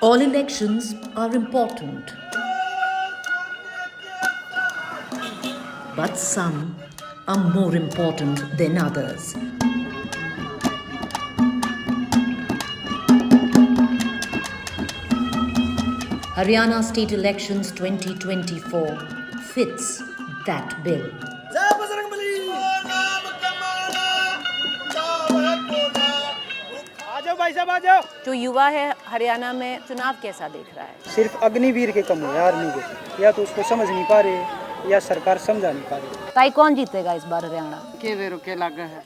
All elections are important, but some are more important than others. Haryana State Elections 2024 fits that bill. जो युवा है हरियाणा में चुनाव कैसा देख रहा है? सिर्फ अग्निवीर के कम हुए आर्मी के, या तो उसको समझ नहीं पा रहे या सरकार समझा नहीं पा रही। ताई कौन जीतेगा इस बार हरियाणा? के बेरो के लगा है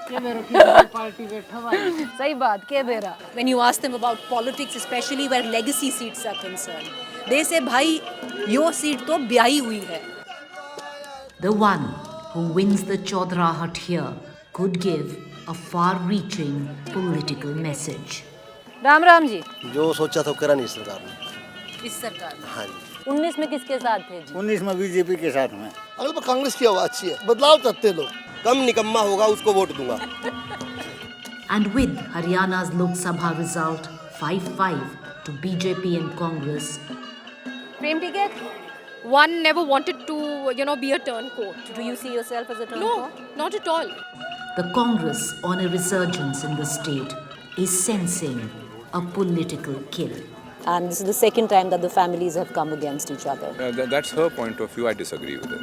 के बेरो की पार्टी बैठा हुआ है। सही बात, के बेरा। When you ask them about politics, especially where legacy seats are concerned, they say, भाई यो सीट तो ब्याही हुई है. The one who wins the Chaudhrahat here could give a far-reaching political message. Ram Ram ji. जो सोचा था वो करा नहीं सरकार ने। इस सरकार में हाँ जी। 19 में किसके साथ थे जी? 19 में बीजेपी के साथ में। अगर तो कांग्रेस की आवाज अच्छी है, बदलाव चाहते लोग। कम निकम्मा होगा उसको वोट दूंगा। And with Haryana's Lok Sabha result 5-5 to BJP and Congress, Prem ticket? One never wanted to, be a turncoat. Do you see yourself as a No, turncoat? not at all. the Congress on a resurgence in the state is sensing a political kill. And this is the second time that the families have come against each other. That's her point of view. I disagree with it.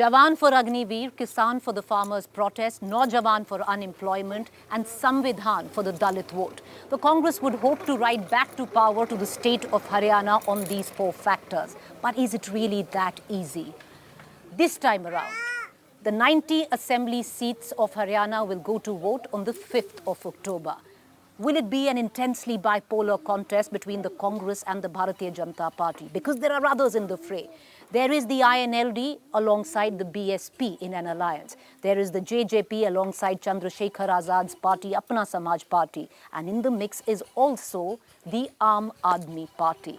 Jawan for Agniveer, Kisan for the farmers' protest, Naujawan for unemployment, and Samvidhan for the Dalit vote. The Congress would hope to ride back to power to the state of Haryana on these four factors. But is it really that easy? This time around, the 90 assembly seats of Haryana will go to vote on the 5th of October. Will it be an intensely bipolar contest between the Congress and the Bharatiya Janata Party? Because there are others in the fray. There is the INLD alongside the BSP in an alliance. There is the JJP alongside Chandrasekhar Azad's party, Apna Samaj Party. And in the mix is also the Aam Aadmi Party.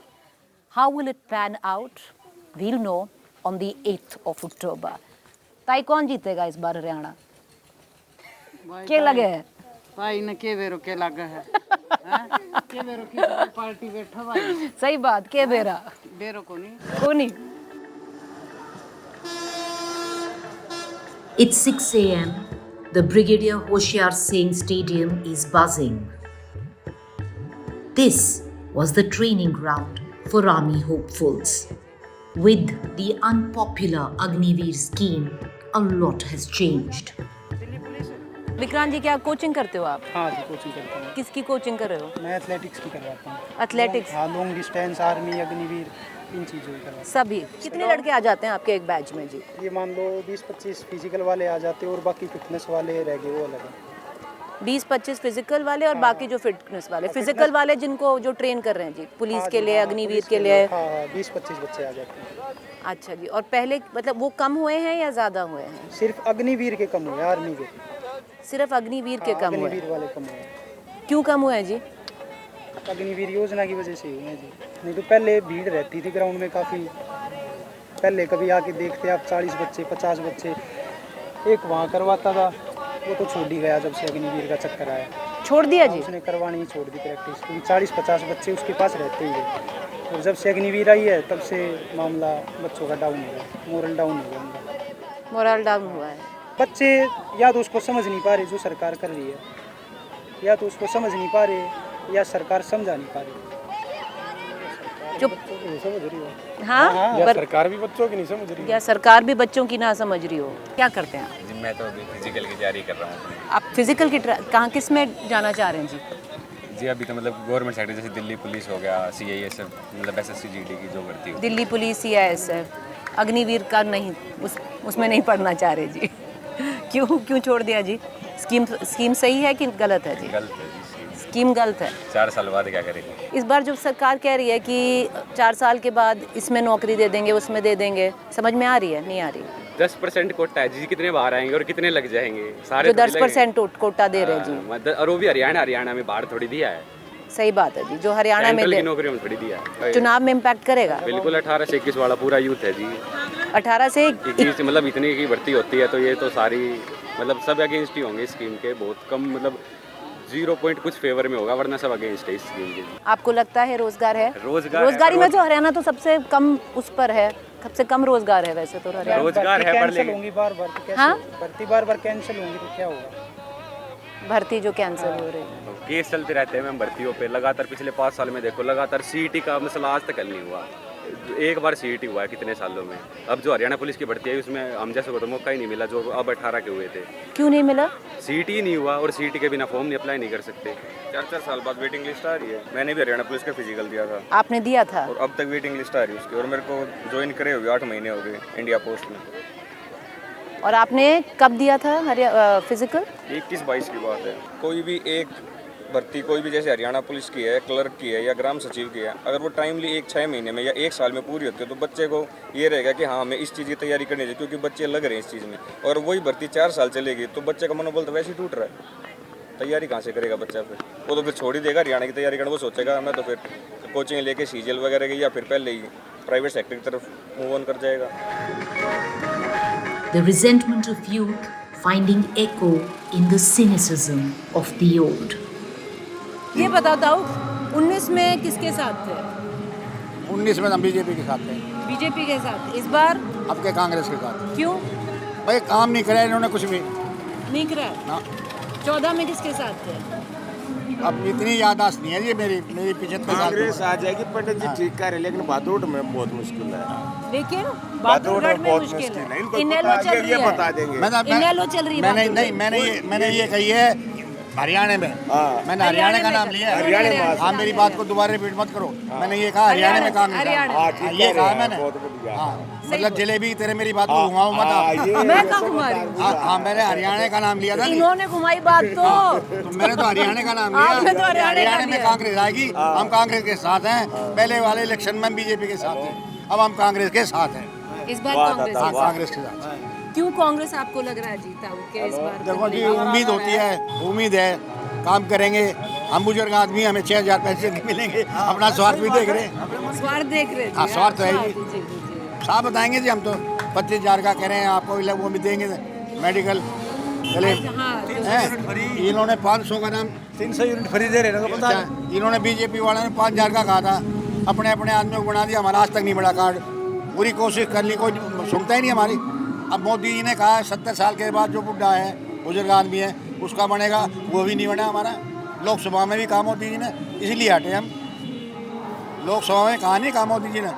How will it pan out? We'll know on the 8th of October. ताई कौन जीतेगा इस बार हरियाणा? क्या लगे है? भाई ने के बेरो के लगा है के बेरो की पार्टी बैठा हुआ है। सही बात, के बेरा? बेरो को नहीं कोनी। It's 6 a.m. The Brigadier Hoshiar Singh Stadium is buzzing. This was the training ground for army hopefuls. With the unpopular Agniveer scheme, a lot has changed. Vikrant जी, क्या कोचिंग करते हो आप? हाँ जी, कोचिंग करता हूँ। किसकी कोचिंग कर रहे हो? मैं एथलेटिक्स की करवाता हूँ। एथलेटिक्स? हाँ, लॉन्ग डिस्टेंस, आर्मी, अग्निवीर, इन चीज़ों की करवाता सभी? कितने लड़के आ जाते हैं आपके एक बैच में जी? हूँ। ये मान लो 20-25 फिजिकल वाले आ जाते हैं और बाकी फिटनेस वाले रह गए, वो अलग है। 20-25 फिजिकल वाले और बाकी जो फिटनेस वाले? फिजिकल वाले जिनको जो ट्रेन कर रहे हैं जी, पुलिस के लिए, अग्निवीर के लिए? हाँ, 20-25 बच्चे आ जाते हैं। अच्छा जी। और पहले मतलब वो कम हुए हैं या ज़्यादा हुए हैं? सिर्फ अग्निवीर के कम हुए, आर्मी के। सिर्फ अग्निवीर के कम हुए? अग्निवीर वाले कम हुए। क्यों कम हुए हैं जी? अग्निवीर योजना की वजह से ही हुए हैं जी। नहीं तो पहले भीड़ रहती थी ग्राउंड में काफ़ी। पहले कभी आके देखते आप 40 बच्चे, 50 बच्चे। एक वहाँ करवाता था, वो तो छोड़ ही गया जब से अग्निवीर का चक्कर आया। छोड़ दिया जी? उसने करवानी ही छोड़ दी प्रैक्टिस, क्योंकि 40-50 बच्चे उसके पास रहते ही है। और जब से अग्निवीर आई है तब से मामला बच्चों का डाउन हो गया, मोरल डाउन हो गया उनका। मोरल डाउन हुआ है। बच्चे या तो उसको समझ नहीं पा रहे जो सरकार कर रही है, या तो उसको समझ नहीं पा रहे या सरकार समझा नहीं पा रही। जो समझ रही हो? हाँ, या सरकार भी बच्चों की नहीं समझ रही। या सरकार भी बच्चों की ना समझ रही हो। क्या करते हैं आप? मैं तो अभी फिजिकल की तैयारी कर रहा हूँ। आप फिजिकल की कहाँ किस में जाना चाह रहे हैं जी? जी अभी तो मतलब गवर्नमेंट सेक्टर जैसे दिल्ली पुलिस हो गया, CISF, मतलब SSC GD की जो भर्ती हो। दिल्ली पुलिस, CISF, अग्निवीर का नहीं, उसमें नहीं पढ़ना चाह रहे जी? क्यों छोड़ दिया जी? स्कीम सही है कि गलत है जी? गलत है जी, स्कीम गलत है। 4 साल बाद क्या करेंगे? इस बार जो सरकार कह रही है कि 4 साल के बाद इसमें नौकरी दे देंगे, उसमें दे देंगे, समझ में आ रही है? नहीं आ रही? 10% कोटा है जी, कितने बाहर आएंगे और कितने लग जाएंगे? सारे जो 10% कोटा दे रहे हैं जी। और वो भी हरियाणा में बाहर थोड़ी दिया है। सही बात है जी। जो हरियाणा में सेंट्रल की नौकरी में थोड़ी दिया है। चुनाव में इम्पैक्ट करेगा। बिल्कुल 18 से 21 वाला पूरा यूथ है जी। 18 से 21 मतलब इतनी की भर्ती होती है तो ये तो सारी मतलब सब अगेंस्ट ही होंगे स्कीम के, बहुत कम मतलब 0 पॉइंट कुछ फेवर में होगा, वरना सब अगेंस्ट है इस स्कीम के। आपको लगता है रोजगार है? रोजगारी में तो हरियाणा तो सबसे कम उस पर है, सबसे कम रोजगार है वैसे तो हरियाणा। रोजगार है पर कैंसिल लेकिन होंगी बार-बार तो कैसे? हाँ? भर्ती बार-बार कैंसिल होंगी तो क्या होगा? भर्ती जो कैंसिल हो रही है। केस चलते रहते हैं मैम भर्तियों पे लगातार। पिछले 5 साल में देखो लगातार सीईटी का मसला आज तक हल नहीं हुआ। एक बार सीईटी हुआ है कितने सालों में। अब जो हरियाणा पुलिस की भर्ती है उसमें हम जैसे को तो मौका ही नहीं मिला जो अब 18 के हुए थे। क्यों नहीं मिला? सीईटी ही नहीं हुआ और सीईटी के बिना फॉर्म नहीं अप्लाई नहीं कर सकते। 4-4 साल बाद वेटिंग लिस्ट आ रही है। मैंने भी हरियाणा पुलिस का फिजिकल दिया था। आपने दिया था? और अब तक वेटिंग लिस्ट आ रही है उसकी, और मेरे को ज्वाइन करे हुए 8 महीने हो गए इंडिया पोस्ट में। और आपने कब दिया था फिजिकल? 21-22 की बात है। कोई भी एक भर्ती कोई भी जैसे हरियाणा पुलिस की है, क्लर्क की है या ग्राम सचिव की है, अगर वो टाइमली 6 महीने में या 1 साल में पूरी होती है तो बच्चे को ये रहेगा कि हाँ हमें इस चीज़ की तैयारी करनी चाहिए, क्योंकि बच्चे लग रहे हैं इस चीज़ में। और वही भर्ती 4 साल चलेगी तो बच्चे का मनोबल तो वैसे ही टूट रहा है। तैयारी कहाँ से करेगा बच्चा? फिर वो तो फिर छोड़ ही देगा हरियाणा की तैयारी करना। वो सोचेगा मैं तो फिर कोचिंग लेके सीजीएल वगैरह की या फिर पहले ही प्राइवेट सेक्टर की तरफ मूव ऑन कर जाएगा। The resentment of youth finding echo in the cynicism of the old. ये बताओ 19 में किसके साथ थे? 19 में हम बीजेपी के साथ थे। बीजेपी के साथ। इस बार अब के कांग्रेस के साथ। क्यों? भाई काम नहीं कराया इन्होंने कुछ भी। नहीं कराया? 14 में किसके साथ थे? अब इतनी याददाश्त नहीं है ये मेरी 75 साल। कांग्रेस आ जाएगी, पटेल जी ठीक कर रहे, लेकिन भादोड़ में बहुत मुश्किल है। लेकिन बहादुरगढ़ में मुश्किल है। इनेलो चल रही है। बता देंगे। इनेलो चल रही है। मैंने ये कही है हरियाणा में। मैंने हरियाणा का नाम लिया है। हरियाणा में। हाँ मेरी बात को दोबारा रिपीट मत करो। मैंने ये कहा हरियाणा में कांग्रेस। ये कहा मैंने। मतलब जलेबी तेरे मेरी बात को घुमाओ मत। मैं कहाँ घुमा रही हूँ? हाँ मैंने हरियाणा का नाम लिया था। इन्होंने घुमाई बात तो मैंने तो हरियाणा का नाम लिया। हरियाणा में कांग्रेस आएगी, हम कांग्रेस के साथ हैं। पहले वाले इलेक्शन में बीजेपी के साथ थे, अब हम कांग्रेस के साथ हैं। इस बार कांग्रेस के साथ। क्यों कांग्रेस आपको लग रहा है जीता हो क्या इस बार? देखो जी उम्मीद होती है, उम्मीद है काम करेंगे। हम बुजुर्ग आदमी, हमें 6,000 पैसे मिलेंगे। अपना स्वार्थ भी देख रहे हैं। स्वार्थ देख रहे हैं? हाँ स्वार्थ तो है जी। जी। साफ बताएंगे जी, हम तो 25,000 का कह रहे हैं आपको, वो भी देंगे मेडिकल चले। इन्होंने 500 का नाम 300 यूनिट फ्री दे रहे हैं। अच्छा, इन्होंने बीजेपी वालों ने 5,000 का कहा था, अपने अपने आदमियों को बना दिया। हमारा आज तक नहीं बढ़ा कार्ड। पूरी कोशिश कर ली, कोई सुनता ही नहीं हमारी। अब मोदी जी ने कहा 70 साल के बाद जो बुढ़ा है, बुजुर्ग आदमी है, उसका बनेगा, वो भी नहीं बना हमारा। लोकसभा में भी कहा मोदी जी ने, इसलिए हटे हम। लोकसभा में कहा नहीं कहा मोदी जी ने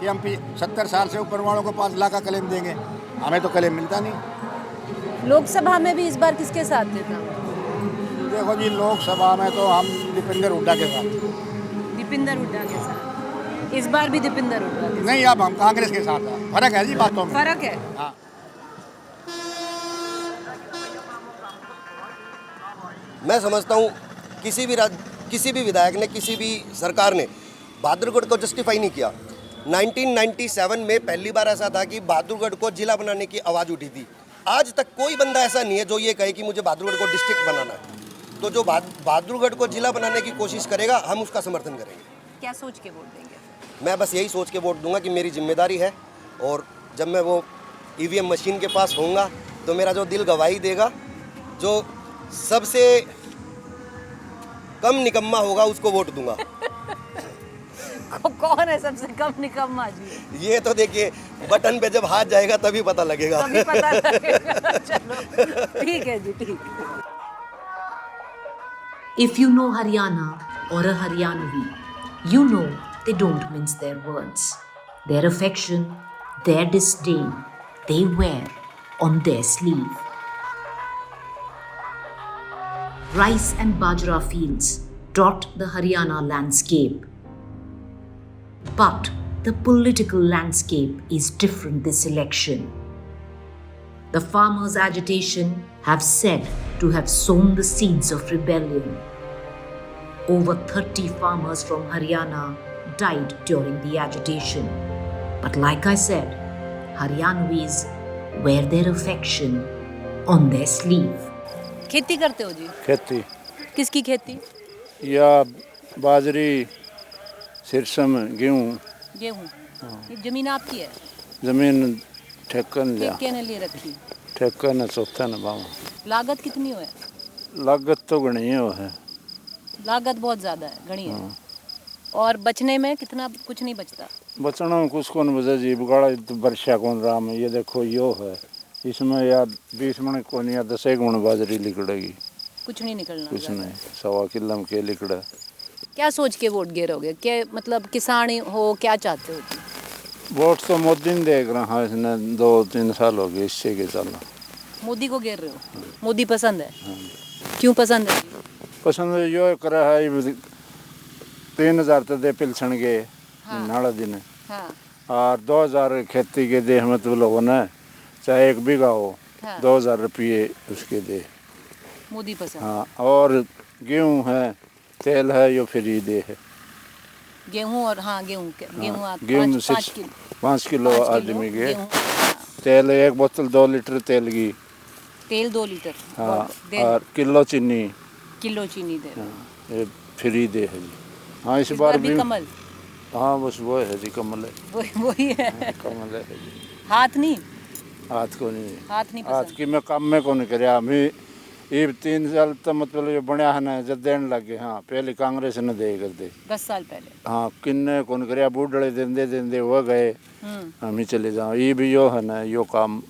कि हम 70 साल से ऊपर वालों को 5 लाख का क्लेम देंगे। हमें तो क्लेम मिलता नहीं। लोकसभा में भी इस बार किसके साथ थे? देखो जी लोकसभा में तो हम दीपेंद्र हुड्डा के साथ। दीपेंद्र हुड्डा के साथ। इस बार भी दीपेंद्र हुड्डा के साथ? नहीं, अब हम कांग्रेस के साथ हैं। फर्क है जी बातों में। फर्क है। हाँ। मैं समझता हूँ किसी भी विधायक ने, किसी भी सरकार ने बहादुरगढ़ को जस्टिफाई नहीं किया। 1997 में पहली बार ऐसा था कि बहादुरगढ़ को जिला बनाने की आवाज़ उठी थी। आज तक कोई बंदा ऐसा नहीं है जो ये कहे कि मुझे बहादुरगढ़ को डिस्ट्रिक्ट बनाना है। तो जो बहादुरगढ़ को जिला बनाने की कोशिश करेगा, हम उसका समर्थन करेंगे। क्या सोच के वोट देंगे? मैं बस यही सोच के वोट दूंगा कि मेरी जिम्मेदारी है, और जब मैं वो ईवीएम मशीन के पास होऊंगा तो मेरा जो दिल गवाही देगा, जो सबसे कम निकम्मा होगा उसको वोट दूंगा। कौन है सबसे कम निकम्मा जी? ये तो देखिए बटन पे जब हाथ जाएगा तभी पता लगेगा। तभी पता लगेगा। चलो ठीक है जी, ठीक। If you know Haryana or a Haryanvi, you know they don't mince their words. Their affection, their disdain, they wear on their sleeve. Rice and bajra fields dot the Haryana landscape. But the political landscape is different this election. The farmers' agitation have said to have sown the seeds of rebellion. Over 30 farmers from Haryana died during the agitation. But like I said, Haryanvis wear their affection on their sleeve. खेती करते हो जी? खेती किसकी खेती? या बाजरी, सिरसम, गेहूँ। गेहूँ। ये जमीन आपकी है? जमीन ठेकन लिया। ठेके ने ले रखी। ठेका ने चौथा न बावा। लागत कितनी है? लागत तो घनी है। लागत बहुत ज़्यादा है, घनी है। और बचने में कितना? कुछ नहीं बचता। बचना में कुछ कौन बचा जी, बगाड़ा तो वर्षा कौन रहा में। ये देखो यो है, इसमें या 20 मन कौन या 10 मन बाजरी निकलेगी। कुछ नहीं निकलना। कुछ नहीं, 1.25 किलो में के निकले। क्या सोच के वोट गिरोगे? क्या मतलब किसान हो, क्या चाहते हो? वोट तो मोदी ने देख रहा है, इसने 2-3 साल हो गए इससे के चलना। मोदी को घेर रहे हो? मोदी पसंद है? क्यों पसंद है? पसंद यो करा है 3000 तो दे पिलसन के नाड़ा दिन। और 2000 खेती के दे हमें तो लोगों ने, चाहे 1 बीघा हो, 2000 रुपये उसके दे। मोदी पसंद। हाँ, और गेहूँ है, तेल है, यो फ्री दे है। गेहूँ और हाँ गेहूँ 5 किलो आदमी के तेल, 1 बोतल 2 लीटर तेल की। तेल 2 लीटर। हाँ, और किलो चीनी। किलो चीनी दे। ये फ्री दे है जी। हाँ, इस बार भी कमल। हाँ, बस वो है जी, कमल है। वही है। कमल है जी। हाथ नहीं? हाथ को नहीं। हाथ नहीं हाथ की मैं काम में को नहीं करे। हमें ये 3 साल तो मतलब ये बनया है ना, जब देने लगे। हाँ, पहले कांग्रेस ने दे कर दे। 10 साल पहले। हाँ, किन्ने कौन करे, बूढ़े देंदे हो गए, हम ही चले जाओ। ये भी यो है ना, यो काम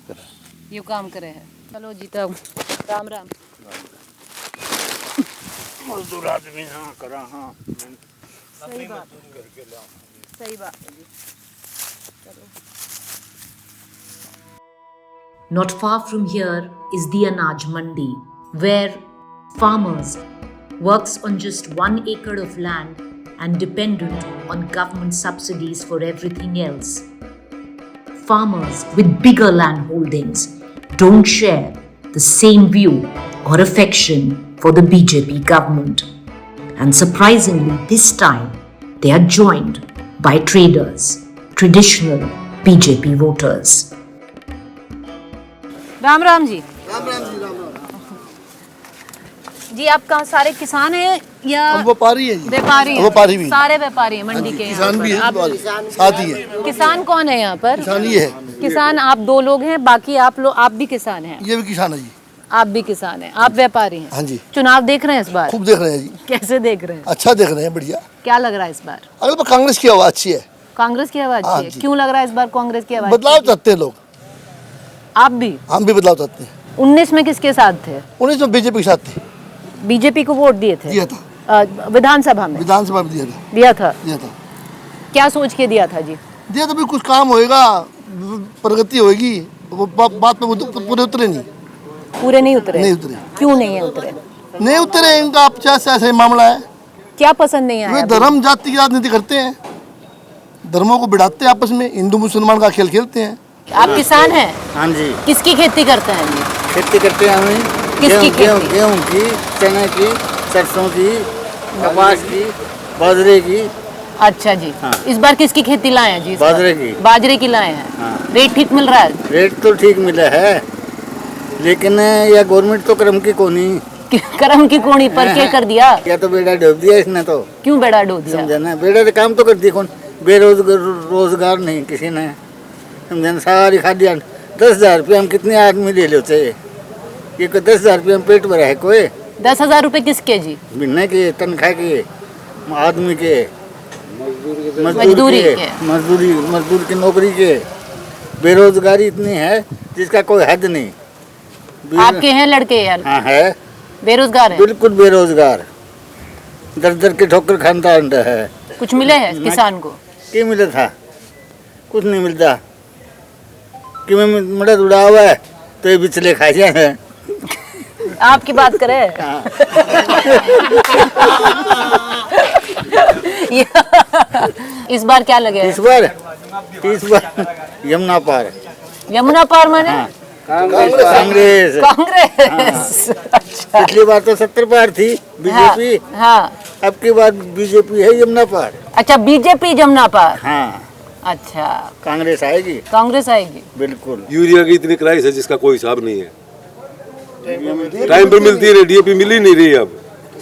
करे। यो काम करे है। चलो जीता, राम राम। मजदूर आदमी हाँ करा। हाँ, सही बात है। सही बात है जी। चलो। Not far from here is the Anaj Mandi, where farmers works on just 1 acre of land and dependent on government subsidies for everything else. Farmers with bigger land holdings don't share the same view or affection for the BJP government. And surprisingly, this time, they are joined by traders, traditional BJP voters. Ram Ram ji. Ram Ram ji. Ram Ram ji. आप कहाँ सारे किसान हैं या व्यापारी है जी? व्यापारी हैं। व्यापारी भी सारे व्यापारी हैं मंडी के। किसान भी है, साथ ही है। किसान कौन है यहाँ पर? किसान ये है। किसान आप 2 लोग हैं, बाकी आप भी किसान हैं? ये भी किसान है जी। आप भी किसान हैं, आप व्यापारी हैं? हाँ जी। चुनाव देख रहे हैं इस बार? खूब देख रहे हैं जी। कैसे देख रहे हैं? अच्छा देख रहे हैं, बढ़िया। क्या लग रहा है इस बार? अगले बार कांग्रेस की आवाज अच्छी है। कांग्रेस की आवाज अच्छी है? क्यों लग रहा है इस बार कांग्रेस की आवाज? बदलाव चाहते हैं लोग। आप भी? हम भी बदलाव चाहते हैं। 19 में किसके साथ थे? 19 में बीजेपी के साथ थे। बीजेपी को वोट दिए थे? दिया था। विधानसभा में? विधानसभा में दिया था। दिया था। दिया था। क्या सोच के दिया था जी? दिया था भी कुछ काम होएगा, प्रगति होएगी। वो बात में पूरे उतरे नहीं। पूरे नहीं उतरे? नहीं उतरे। क्यों नहीं है उतरे? नहीं उतरे, इनका आप ऐसा ही मामला है। क्या पसंद नहीं आया? वे धर्म जाति की राजनीति करते हैं, धर्मों को बिड़ाते हैं आपस में, हिंदू मुसलमान का खेल खेलते हैं। आप किसान हैं? हाँ जी। किसकी खेती करते हैं जी? खेती करते हैं हमें। किसकी खेती? गेहूँ की, चने की, सरसों की, कपास की, बाजरे की। अच्छा जी। हाँ। इस बार किसकी खेती लाए हैं जी? बाजरे की। बाजरे की लाए हैं। हाँ। रेट ठीक मिल रहा है? रेट तो ठीक मिला है, लेकिन यह गवर्नमेंट तो कर्म की कोनी। कर्म की कोनी पर क्या कर दिया? या तो बेड़ा डूब दिया इसने तो। क्यों बेड़ा डूब दिया? समझाना, बेड़ा तो काम तो कर दी कौन, रोजगार नहीं किसी ने। समझाना, सारी खाद्य 10,000 रुपये हम कितने आदमी ले लेते? ये 10,000 रुपये हम पेट भरा है कोई? 10,000 रुपये किसके जी? महीने के तनख्वाह के, आदमी के, मजदूर की नौकरी के। बेरोजगारी इतनी है जिसका कोई हद नहीं। आपके हैं लड़के यार? हाँ है। बेरोजगार है? बिल्कुल बेरोजगार, दर दर के ठोकर खानता है। कुछ मिले है किसान को? क्या मिला था? कुछ नहीं मिलता। कि मैं मड़ा उड़ा हुआ है तो ये बिचले खा जाए। आपकी बात करें? इस बार क्या लगे? इस बार यमुना पार। यमुना पार माने? हाँ। कांग्रेस। अच्छा। पिछली बार तो 70 पार थी बीजेपी। हाँ। अब की बार बीजेपी है यमुना पार। अच्छा, बीजेपी यमुना पार। हाँ। अच्छा, कांग्रेस आएगी? कांग्रेस आएगी बिल्कुल। यूरिया की इतनी क्राइस है जिसका कोई हिसाब नहीं है। टाइम पे मिलती है, डीएपी मिल ही नहीं रही अब।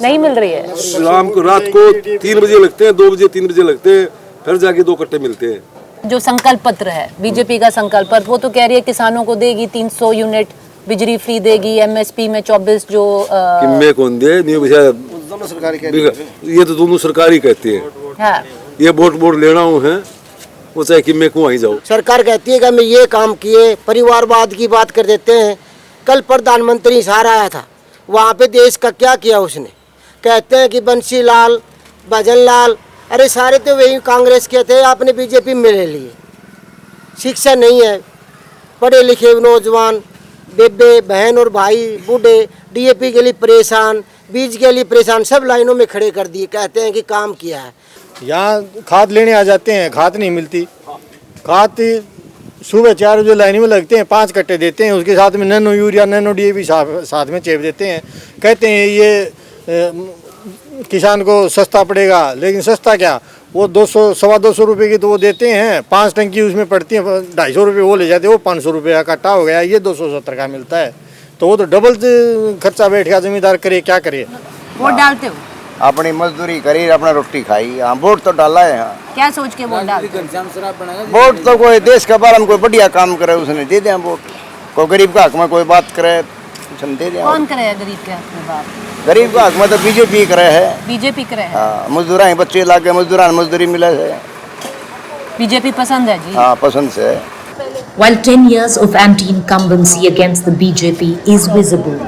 नहीं मिल रही है। शाम को रात को 3 बजे लगते हैं, 2 बजे 3 बजे लगते हैं, फिर जाके 2 कट्टे मिलते हैं। जो संकल्प पत्र है बीजेपी का संकल्प पत्र, वो तो कह रही है किसानों को देगी 300 यूनिट बिजली फ्री देगी, एमएसपी में 24 जो मैं कौन दे नहीं भैया, ये तो दोनों सरकारी कहती है। हाँ। ये वोट लेना है वो चाहे कि मैं को आई जाऊँ। सरकार कहती है कि हम ये काम किए, परिवारवाद की बात कर देते हैं। कल प्रधानमंत्री सार आया था, वहाँ पे देश का क्या किया उसने, कहते हैं कि बंसी लाल, भजन लाल, अरे सारे तो वही कांग्रेस के थे, आपने बीजेपी में ले लिए। शिक्षा नहीं है, पढ़े लिखे नौजवान, बेबे बहन और भाई बूढ़े डीएपी के लिए परेशान, बीज के लिए परेशान, सब लाइनों में खड़े कर दिए, कहते हैं कि काम किया है। यहाँ खाद लेने आ जाते हैं, खाद नहीं मिलती। खाद सुबह 4 बजे लाइन में लगते हैं, 5 कट्टे देते हैं, उसके साथ में नैनो यूरिया नैनो डीएपी साथ में चेप देते हैं। कहते हैं ये किसान को सस्ता पड़ेगा, लेकिन सस्ता क्या, वो 200 सवा 200 रुपये की तो वो देते हैं, 5 टंकी उसमें पड़ती है, 250 रुपये वो ले जाते हैं, वो 500 रुपये का कट्टा हो गया, ये 270 का मिलता है। तो वो तो डबल खर्चा बैठ गया, जमींदार करे क्या करे। वोट डालते हो? अपनी मजदूरी करी, अपना रोटी खाई। हाँ, वोट तो डाला है। हाँ, क्या सोच के वोट डालते हो? वोट तो कोई देश के बारे में कोई बढ़िया काम करे उसने दे दिया वोट, कोई गरीब का हक में कोई बात करे उसने दे दिया। कौन करे गरीब के हक में बात? गरीब का हक में तो बीजेपी करे है। बीजेपी करे है। हाँ, मजदूरा बच्चे लागे मजदूरा मजदूरी मिले है। बीजेपी पसंद है जी? हाँ, पसंद से। While 10 years of anti-incumbency against the BJP is visible,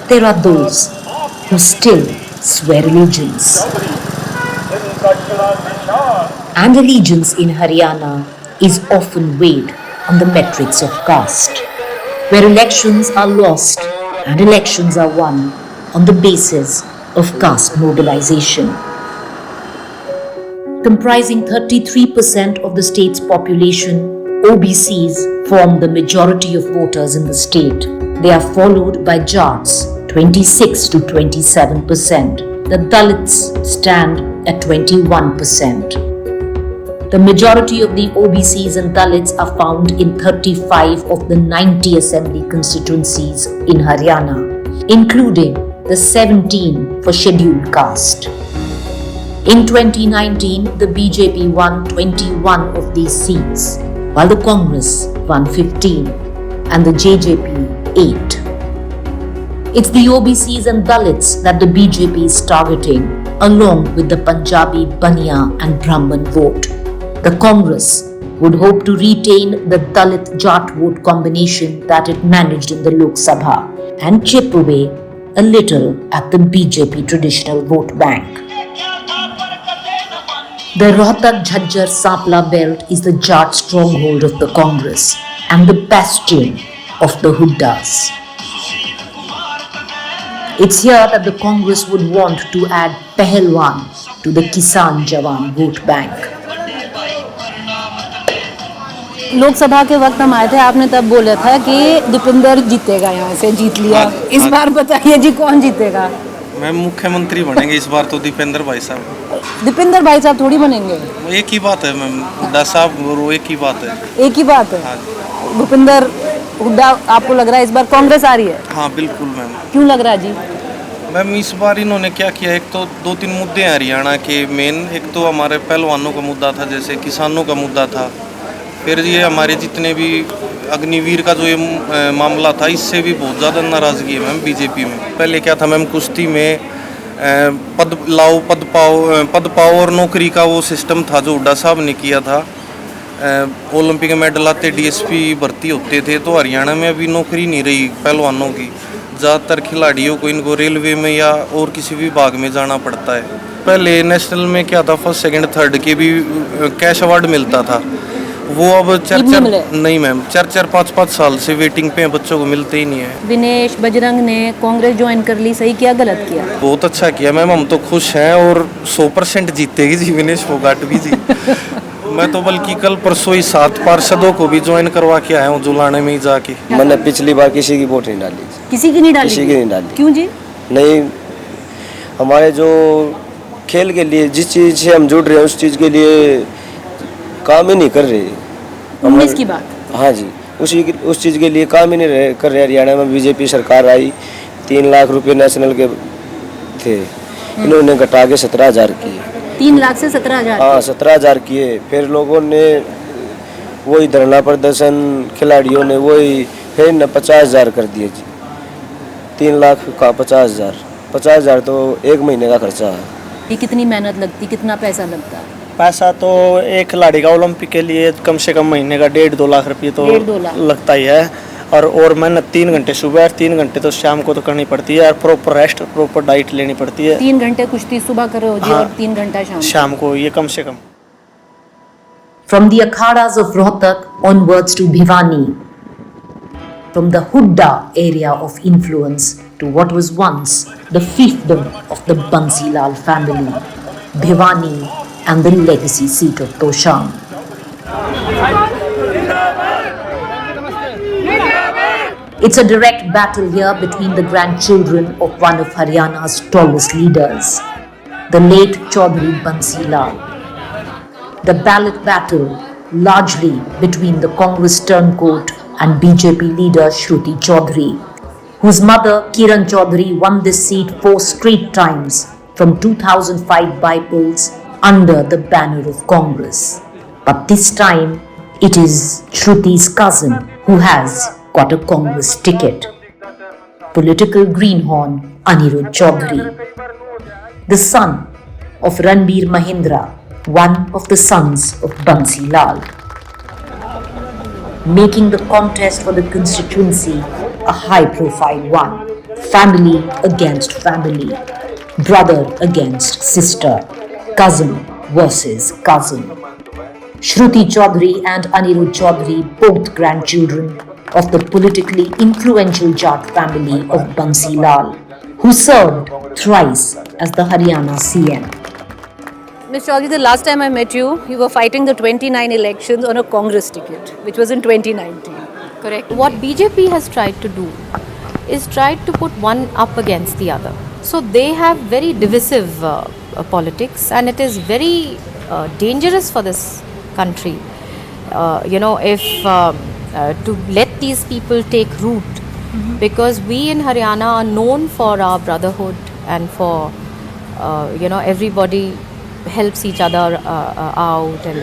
there are those who still swear allegiance. And allegiance in Haryana is often weighed on the metrics of caste, where elections are lost and elections are won on the basis of caste mobilization. Comprising 33% of the state's population, OBCs form the majority of voters in the state. They are followed by Jats, 26 to 27%. The Dalits stand at 21%. The majority of the OBCs and Dalits are found in 35 of the 90 assembly constituencies in Haryana, including the 17 for scheduled caste. In 2019, the BJP won 21 of these seats, while the Congress won 15 and the JJP 8. It's the OBCs and Dalits that the BJP is targeting, along with the Punjabi, Baniya and Brahman vote. The Congress would hope to retain the Dalit Jat vote combination that it managed in the Lok Sabha and chip away a little at the BJP traditional vote bank. The Rohtak Jhajjar Sapla belt is the Jat stronghold of the Congress and the bastion of the Huddas. It's here that the Congress would want to add Pahalwan to the Kisan Jawan vote bank. Lok Sabha के वक्त हम आए थे, आपने तब बोला था कि दीपेंद्र जीतेगा, यहाँ से जीत लिया। इस बार बताइए जी कौन जीतेगा? मैम मुख्यमंत्री बनेंगे इस बार तो दीपेंद्र भाई साहब। दीपेंद्र भाई साहब थोड़ी बनेंगे। एक ही बात है मैम, हुड्डा साहब और वो एक ही बात है। एक ही बात है। भूपिंदर हुड्डा आपको लग रहा है इस बार कांग्रेस आ रही है? हाँ बिल्कुल मैम। क्यों लग रहा है जी? मैम इस बार इन्होंने क्या किया, एक तो 2-3 मुद्दे हैं हरियाणा के मेन। एक तो हमारे पहलवानों का मुद्दा था, जैसे किसानों का मुद्दा था, फिर ये हमारे जितने भी अग्निवीर का जो ये मामला था, इससे भी बहुत ज़्यादा नाराज़गी है मैम बीजेपी में। पहले क्या था मैम, कुश्ती में पद लाओ पद पाओ और नौकरी का वो सिस्टम था जो हुड्डा साहब ने किया था। ओलंपिक मेडल आते, डीएसपी भर्ती होते थे, तो हरियाणा में अभी नौकरी नहीं रही पहलवानों की। ज़्यादातर खिलाड़ियों को इनको रेलवे में या और किसी विभाग में जाना पड़ता है। पहले नेशनल में क्या था, फर्स्ट सेकंड थर्ड के भी कैश अवार्ड मिलता था, वो अब 4 नहीं मैम 4-5 साल से वेटिंग पे बच्चों को मिलते ही नहीं है। विनेश बजरंग ने कांग्रेस ज्वाइन कर ली, सही किया गलत किया? बहुत अच्छा किया मैम, हम तो खुश हैं और 100% जीतेगी जी विनेश फोगाट भी जी। मैं तो बल्कि कल परसों ही 7 पार्षदों को भी ज्वाइन करवा के आया हूँ जुलाने में ही जाके। मैंने पिछली बार किसी की वोट नहीं डाली। किसी की नहीं डाली? किसी की नहीं डाली। क्यों जी? नहीं, हमारे जो खेल के लिए जिस चीज़ से हम जुड़ रहे हैं उस चीज़ के लिए काम ही नहीं कर रहे। 19 की बात? हाँ जी, उस चीज़ के लिए काम ही नहीं कर रहे। हरियाणा में बीजेपी सरकार आई, 3 लाख रुपए नेशनल के थे, इन्होंने घटा के 17,000 किए। 3 लाख से 17,000? हाँ 17,000 किए। फिर लोगों ने वही धरना प्रदर्शन, खिलाड़ियों ने वही फिर न 50,000 कर दिए जी। 3 लाख का 50,000, 50,000 तो एक महीने का खर्चा है। ये कितनी मेहनत लगती, कितना पैसा लगता है? पैसा तो एक खिलाड़ी का ओलंपिक के लिए कम से कम महीने का 1.5-2 लाख रुपये तो 1.5-2 लाख लगता ही है। और मेहनत 3 घंटे सुबह और 3 घंटे तो शाम को तो करनी पड़ती है, और प्रॉपर रेस्ट, प्रॉपर डाइट लेनी पड़ती है। 3 घंटे कुश्ती सुबह करो जी, और 3 घंटा शाम को, ये कम से कम। From the akhadas of Rohtak onwards to Bhiwani, from the Hudda area of influence to what was once the fiefdom of the Bansilal family, Bhiwani and the legacy seat of Tosham. It's a direct battle here between the grandchildren of one of Haryana's tallest leaders, the late Chaudhry Bansilal. The ballot battle largely between the Congress turncoat and BJP leader Shruti Chaudhary, whose mother Kiran Chaudhary won this seat 4 straight times from 2005 by-polls under the banner of Congress. But this time it is Shruti's cousin who has got a Congress ticket, political greenhorn Anirudh Chaudhary, the son of Ranbir Mahindra, one of the sons of Bansi Lal, making the contest for the constituency a high-profile one. Family against family, brother against sister, cousin versus cousin. Shruti Chaudhary and Anirudh Chaudhary, both grandchildren of the politically influential Jat family of Bansi Lal, who served thrice as the Haryana CM. Ms. Chaudhary, the last time I met you, you were fighting the 29 elections on a Congress ticket, which was in 2019. Correct. What BJP has tried to do is tried to put one up against the other. So they have very divisive politics, and it is very dangerous for this country. If to let these people take root, because we in Haryana are known for our brotherhood and for everybody helps each other out, and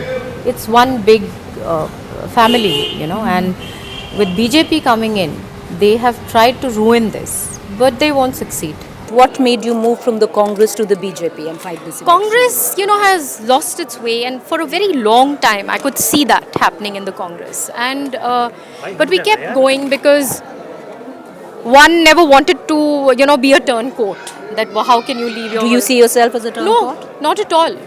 it's one big family, and with BJP coming in, they have tried to ruin this, but they won't succeed. What made you move from the Congress to the BJP and fight this election? Congress, has lost its way, and for a very long time, I could see that happening in the Congress. And but we kept going because one never wanted to, be a turncoat. That how can you leave your? Do you see yourself as a turncoat? No, not at all.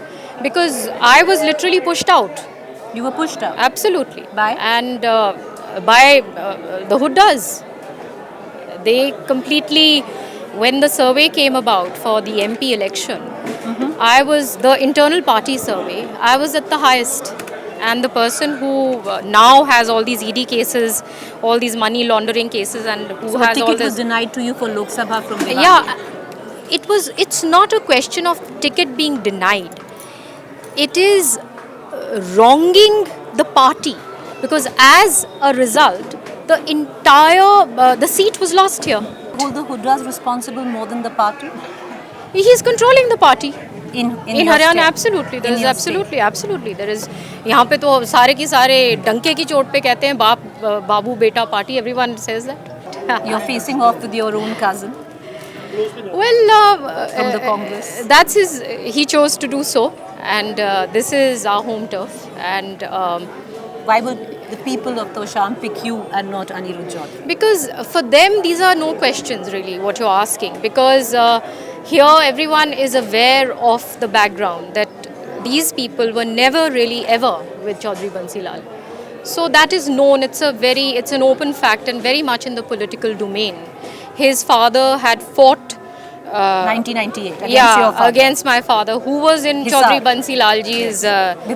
Because I was literally pushed out. You were pushed out? Absolutely. By? And by the Huddas. They completely. When the survey came about for the MP election, I was the internal party survey. I was at the highest, and the person who now has all these ED cases, all these money laundering cases, and who so has the all ticket this. was denied to you for Lok Sabha from Bhiwani? Yeah, it's not a question of ticket being denied. It is wronging the party, because as a result, the entire the seat was lost here. Hold the Huddas responsible more than the party? He's controlling the party. In Haryana, state? absolutely. There In is your absolutely. There is. यहाँ पे तो सारे की सारे डंके की चोट पे कहते हैं बाबू बेटा party. Everyone says that. You're facing off with your own cousin. Well, from the Congress. That's his. He chose to do so, and this is our home turf. And why would the people of Tosham pick you and not Anirudh Chaudhary? Because for them, these are no questions really what you're asking. Because here everyone is aware of the background that these people were never really ever with Chaudhry Bansi Lal. So that is known. It's an open fact and very much in the political domain. His father had fought 1998 against your father. Against my father, who was in Chaudhry Bansi Lalji's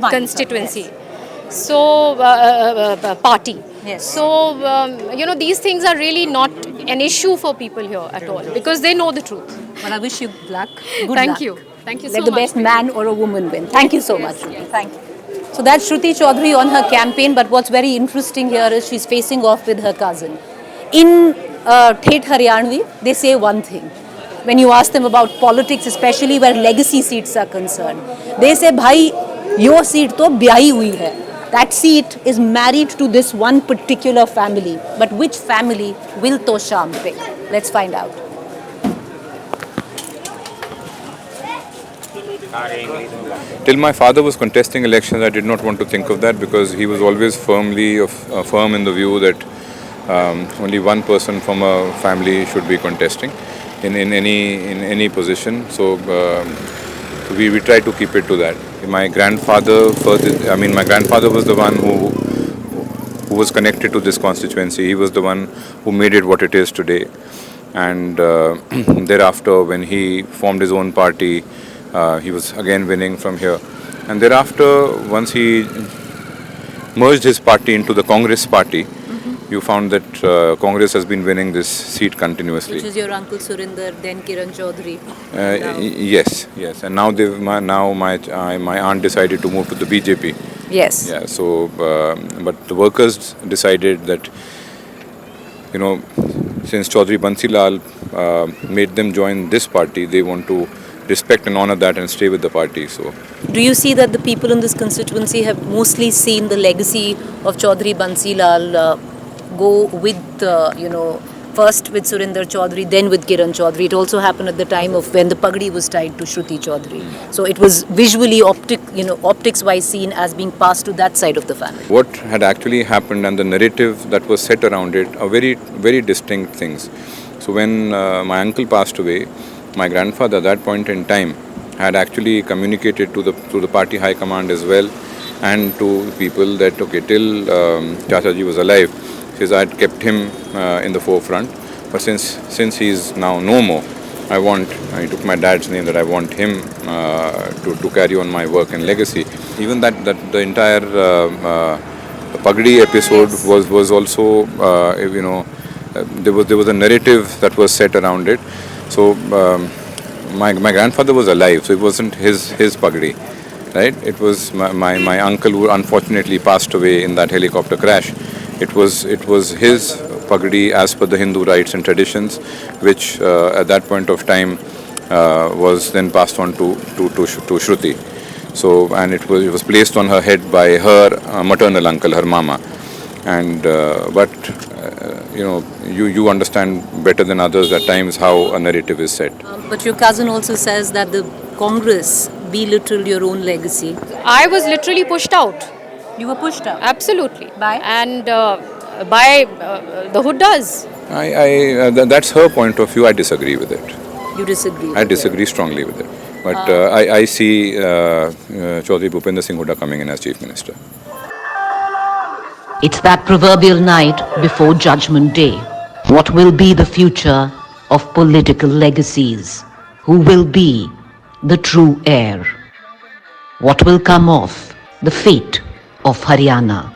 constituency. Yes. So, party. Yes. So, these things are really not an issue for people here at all, because they know the truth. Well, I wish you luck. Good Thank luck. you. Thank you so Let much. the best man or a woman win. Thank you so much. Thank you. So that's Shruti Chaudhary on her campaign, but what's very interesting here is she's facing off with her cousin. In Thet Haryanvi, they say one thing. when you ask them about politics, especially where legacy seats are concerned. They say, "Bhai, your seat to ब्याही हुई है." That seat is married to this one particular family. But which family will Tosham pick? Let's find out. Till my father was contesting elections, I did not want to think of that because he was always firm in the view that only one person from a family should be contesting in any position. So we try to keep it to that. My grandfather was the one who was connected to this constituency. He was the one who made it what it is today. And thereafter, when he formed his own party, he was again winning from here. And thereafter, once he merged his party into the Congress party, you found that Congress has been winning this seat continuously. Which is your uncle Surinder, then Kiran Chaudhary. Yes. And now my aunt decided to move to the BJP. Yes. Yeah. So, but the workers decided that, since Chaudhary Bansi Lal made them join this party, they want to respect and honor that and stay with the party. So, do you see that the people in this constituency have mostly seen the legacy of Chaudhary Bansi Lal go with, first with Surinder Chaudhary, then with Kiran Chaudhary? It also happened at the time of when the pagdi was tied to Shruti Chaudhary. So it was visually, optics-wise seen as being passed to that side of the family. What had actually happened and the narrative that was set around it are very, very distinct things. So when my uncle passed away, my grandfather at that point in time had actually communicated to the party high command as well and to people that till Chachaji was alive, says I had kept him in the forefront, but since he is now no more, I took my dad's name that I want him to carry on my work and legacy. Even that the entire Pagdi episode was also there was a narrative that was set around it. So my grandfather was alive, so it wasn't his Pagdi, right? It was my uncle who unfortunately passed away in that helicopter crash. It was his Pagdi as per the Hindu rites and traditions, which at that point of time was then passed on to Shruti. So, and it was placed on her head by her maternal uncle, her mama. And you understand better than others at times how a narrative is set. But your cousin also says that the Congress belittled your own legacy. I was literally pushed out. You were pushed out? Absolutely. By? And by the Huddas. That's her point of view. I disagree with it. You disagree? I disagree strongly with it. But I see Chaudhary Bhupender Singh Hooda coming in as Chief Minister. It's that proverbial night before Judgment Day. What will be the future of political legacies? Who will be the true heir? What will come of the fate of Haryana?